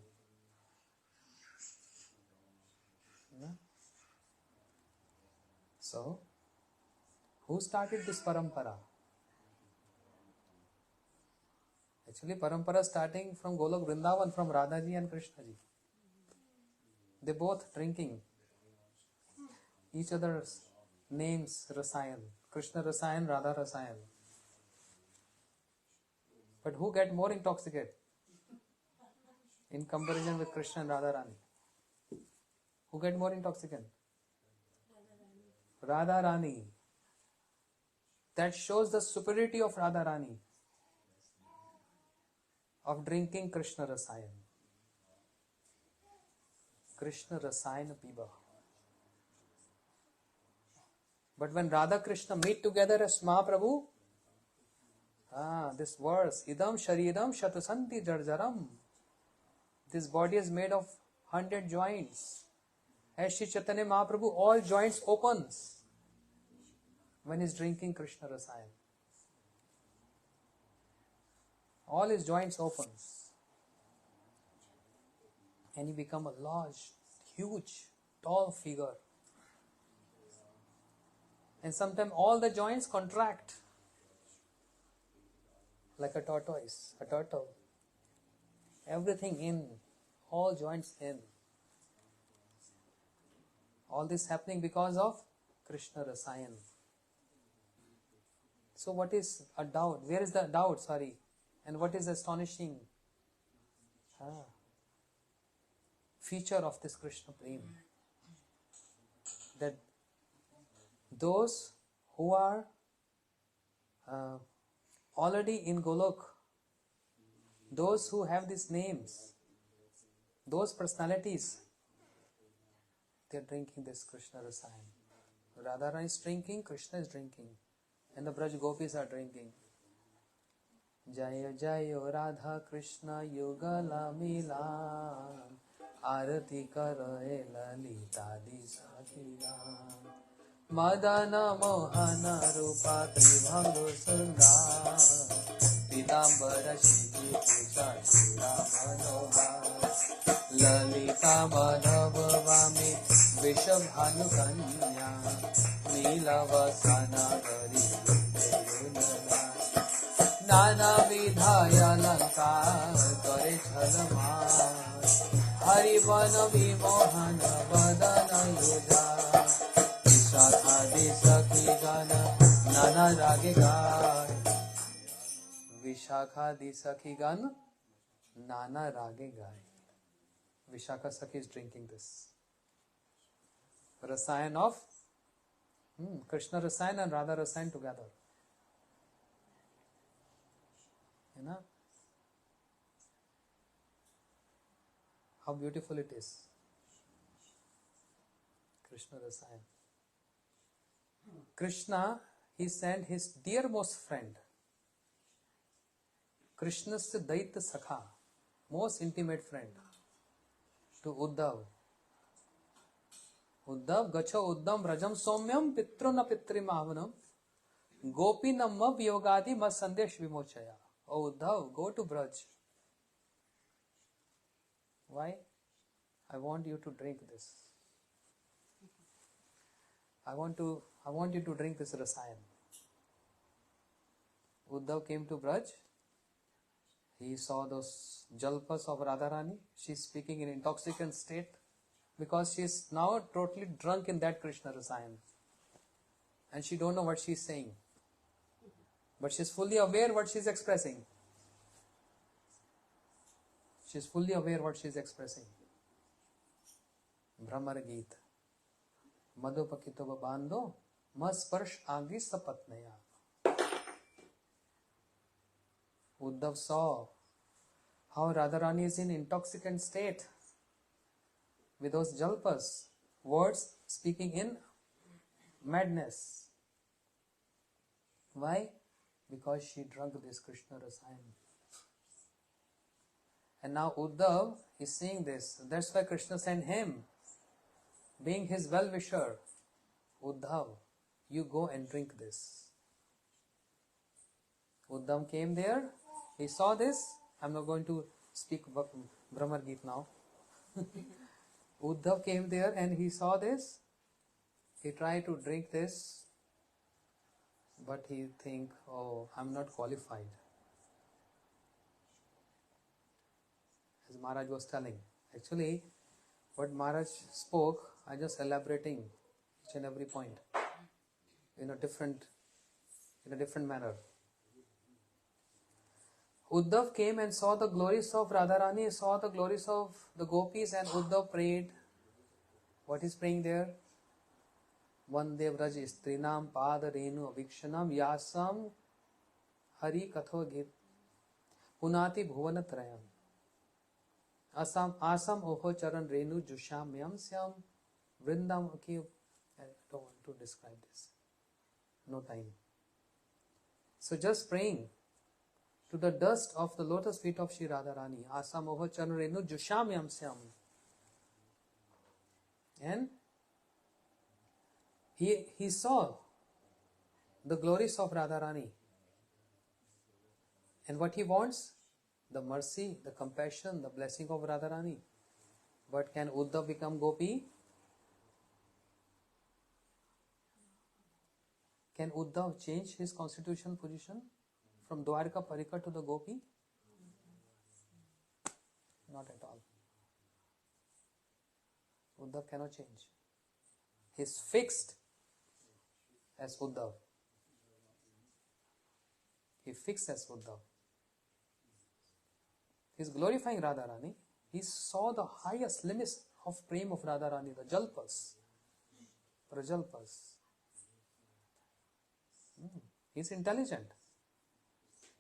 So, who started this parampara? Actually, parampara starting from Golok Vrindavan, from Radhaji and Krishnaji. They both drinking each other's names, rasayan. Krishna rasayan, Radha rasayan. But who get more intoxicated in comparison with Krishna and Radharani? Who get more intoxicated? Radharani. That shows the superiority of Radharani, of drinking Krishna rasayan. Krishna rasayan piba. But when Radha-Krishna meet together as Mahaprabhu, this verse, idam sharidam shatasanti jarjaram. This body is made of 100 joints. As Shri Chaitanya Mahaprabhu, all joints opens when he is drinking Krishna rasayan. All his joints opens. And he become a large, huge, tall figure. And sometimes all the joints contract like a tortoise, a turtle. Everything in, all joints in. All this happening because of Krishna rasayan. So what is a doubt? Where is the doubt? And what is astonishing feature of this Krishna Prem? That those who are already in Golok, those who have these names, those personalities, they are drinking this Krishna rasayan. Radharani is drinking, Krishna is drinking, and the Braj Gopis are drinking. Jaya Jaya Radha-Krishna Yugala Milan Arati Karae Lalita Disakira Madana Mohana Rupa Tribhango Sundar Pidambara Shiki Puja Chura Manohar Lalita Madhava Vami Vishabhanu Kanya Nilavasana Gari Yunala Nana Vidhaya Lanka Kare Chalama Harivana Vimohana Vadana Yuja Vishakha Disakhi Gana Nana Rage Gai Vishakha Disakhi Gana Nana Rage Gai. Vishakha Sakhi is drinking this rasayan of Krishna rasayan and Radha rasayan together. You know how beautiful it is. Krishna rasayan. Krishna, he sent his dearmost friend, Krishna's Daita Sakha, most intimate friend, to Uddhav. Uddhav, Gacha Uddhav Rajam Somyam Pitruna Pitrim Avanam Gopi Namma Vyogadi Mas Sandesh Vimochaya. Oh Uddhav, go to Braj. Why? I want you to drink this. I want you to drink this rasayan. Uddhav came to Braj. He saw those jalpas of Radharani. She is speaking in intoxicant state because she is now totally drunk in that Krishna rasayan. And she don't know what she is saying. But she is fully aware what she is expressing. She is fully aware what she is expressing. Brahmar Geet. Madhupakito Babando Masparsh Agi Sapatnaya. Uddhav saw how Radharani is in intoxicant state with those jalpas, words speaking in madness. Why? Because she drank this Krishna rasayan. And now Uddhav is seeing this. That's why Krishna sent him, being his well-wisher. Uddhav, you go and drink this. Uddhav came there, he saw this. I'm not going to speak Brahmar Geet now. Uddhav came there and he saw this. He tried to drink this, but he think, oh, I'm not qualified. As Maharaj was telling. Actually, what Maharaj spoke, I just elaborating each and every point in a different manner. Uddhav came and saw the glories of Radharani, saw the glories of the gopis, and Uddhav prayed. What is praying there? Vande vraj istrinam pada renu avikshanam yasam hari katho git punati bhuvanatrayam asam oho charan renu jushamyam syam vrindam. Okay, I don't want to describe this. No time. So just praying to the dust of the lotus feet of Shri Radharani. Asam oho charan renu jushamyam syam. And he saw the glories of Radharani. And what he wants? The mercy, the compassion, the blessing of Radharani. But can Uddhav become Gopi? Can Uddhav change his constitutional position from Dwarka Parikar to the Gopi? Not at all. Uddhav cannot change. He is fixed as Uddhav. He fixed as Uddhav. He is glorifying Radharani. He saw the highest limits of prema of Radharani, the jalpas, prajalpas. He is intelligent.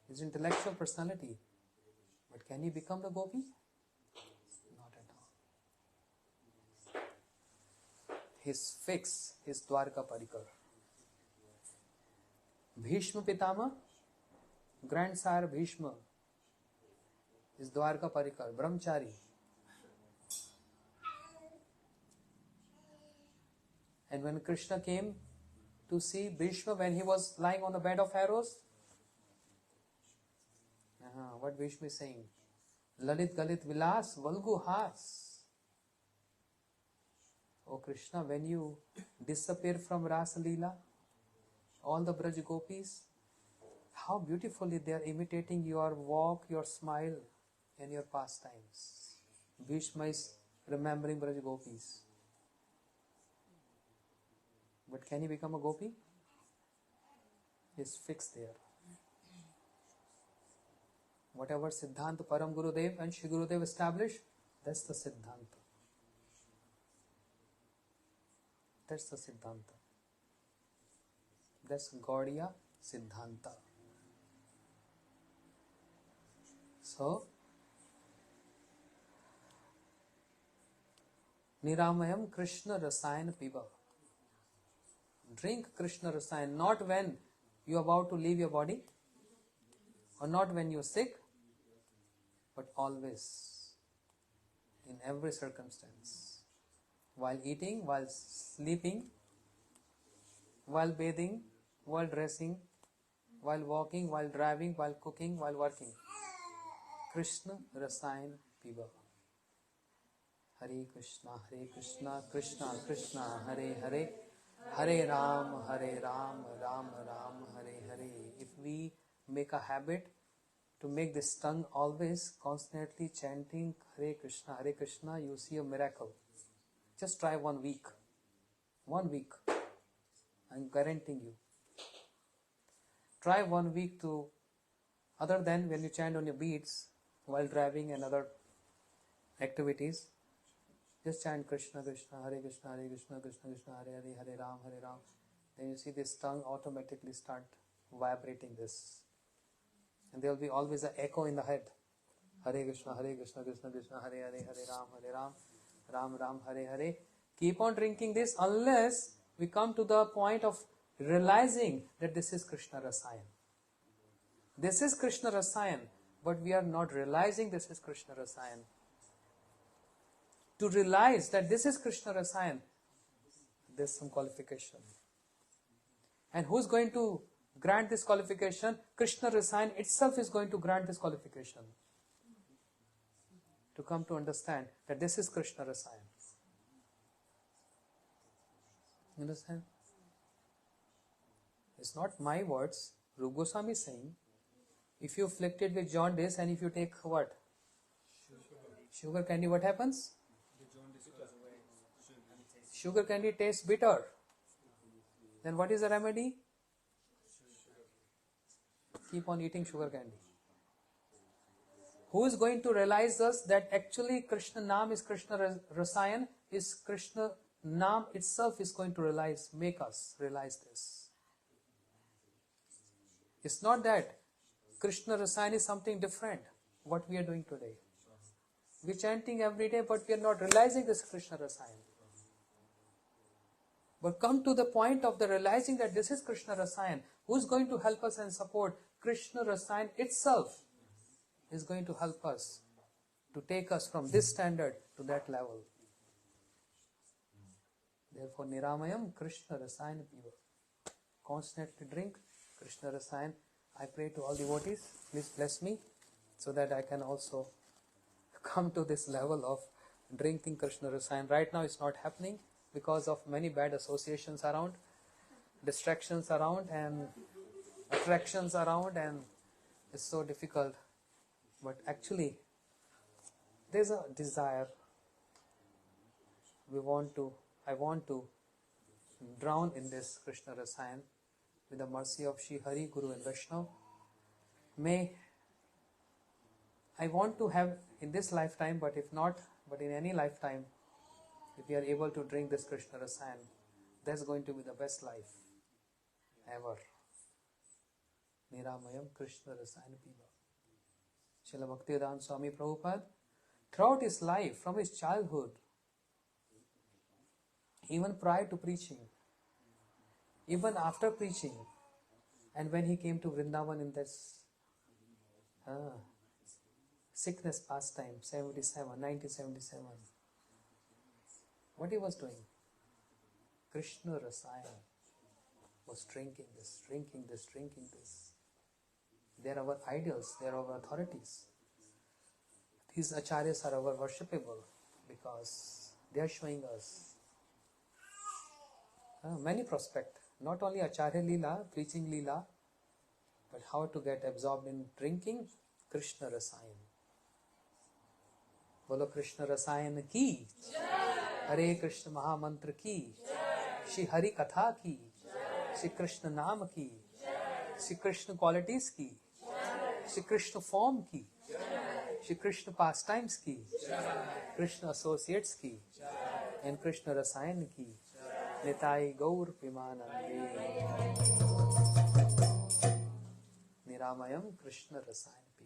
He is intellectual personality. But can he become the Gopi? Not at all. He is fixed. He is Dwarka Parikar. Bhishma Pitama, grandsire Bhishma, is Dwarka Parikar, Brahmachari. And when Krishna came to see Bhishma when he was lying on the bed of arrows, what Bhishma is saying? Lalit Galit Vilas Valgu Has. Oh Krishna, when you disappear from Rasa Leela, all the Braj Gopis, how beautifully they are imitating your walk, your smile, and your pastimes. Bhishma is remembering Braj Gopis. But can he become a Gopi? He is fixed there. Whatever Siddhanta Param Gurudev and Shri Gurudev established, that's the Siddhanta. That's the Siddhanta. That's Gaudiya Siddhanta. So, Niramayam Krishna Rasayan Piba. Drink Krishna Rasayan, not when you are about to leave your body, or not when you are sick, but always, in every circumstance. While eating, while sleeping, while bathing, while dressing, while walking, while driving, while cooking, while working. Krishna Rasayan Piba. Hare Krishna, Krishna Krishna, Hare Hare, Hare Ram, Ram Ram, Hare Hare. If we make a habit to make this tongue always constantly chanting Hare Krishna, you see a miracle. Just try 1 week. 1 week. I'm guaranteeing you. Try 1 week to, other than when you chant on your beats while driving and other activities, just chant Krishna Krishna, Hare Krishna, Krishna Krishna, Hare Hare, Hare Ram. Then you see this tongue automatically start vibrating this. And there will be always an echo in the head. Hare Krishna, Krishna Krishna, Hare Hare, Hare Ram, Ram Ram, Hare Hare. Keep on drinking this unless we come to the point of realizing that this is Krishna rasayan. This is Krishna rasayan, but we are not realizing this is Krishna rasayan. To realize that this is Krishna rasayan, there's some qualification. And who's going to grant this qualification? Krishna rasayan itself is going to grant this qualification. To come to understand that this is Krishna rasayan. You understand? It's not my words. Rupa Goswami is saying, if you afflicted with jaundice and if you take what? Sugar candy, what happens? Sugar candy tastes bitter. Then what is the remedy? Keep on eating sugar candy. Who is going to realize us that actually Krishna Nam is Krishna rasayan? Is Krishna Nam itself is going to make us realize this. It's not that Krishna rasayan is something different, what we are doing today. We're chanting every day, but we are not realizing this Krishna rasayan. But come to the point of the realizing that this is Krishna rasayan. Who's going to help us and support? Krishna rasayan itself is going to help us to take us from this standard to that level. Therefore, Niramayam Krishna rasayan piva. Constantly drink Krishna rasayan. I pray to all devotees, please bless me so that I can also come to this level of drinking Krishna rasayan. Right now it's not happening because of many bad associations around, distractions around and attractions around, and it's so difficult. But actually, there's a desire. I want to drown in this Krishna rasayan with the mercy of Shri Hari, Guru and Vaishnava. I want to have in this lifetime, but if not, but in any lifetime, if we are able to drink this Krishna rasayan, that's going to be the best life ever. Niramayam Krishna rasayan piva. Srila Bhaktivedanta Swami Prabhupada, throughout his life, from his childhood, even prior to preaching, even after preaching, and when he came to Vrindavan in this sickness pastime, 1977, what he was doing? Krishna rasayan was drinking this. They are our idols, they are our authorities. These acharyas are our worshipable because they are showing us many prospects. Not only Acharya Leela, preaching Leela, but how to get absorbed in drinking Krishna rasayan. Bolo Krishna rasayan ki, Hare Krishna Mahamantra ki, Shri Hari Katha ki, Shri Krishna Naam ki, Shri Krishna qualities ki, Shri Krishna form ki, Shri Krishna pastimes ki, Krishna associates ki, and Krishna rasayan ki. Nitai Gaur Pimanande. Niramayam Krishna rasayan.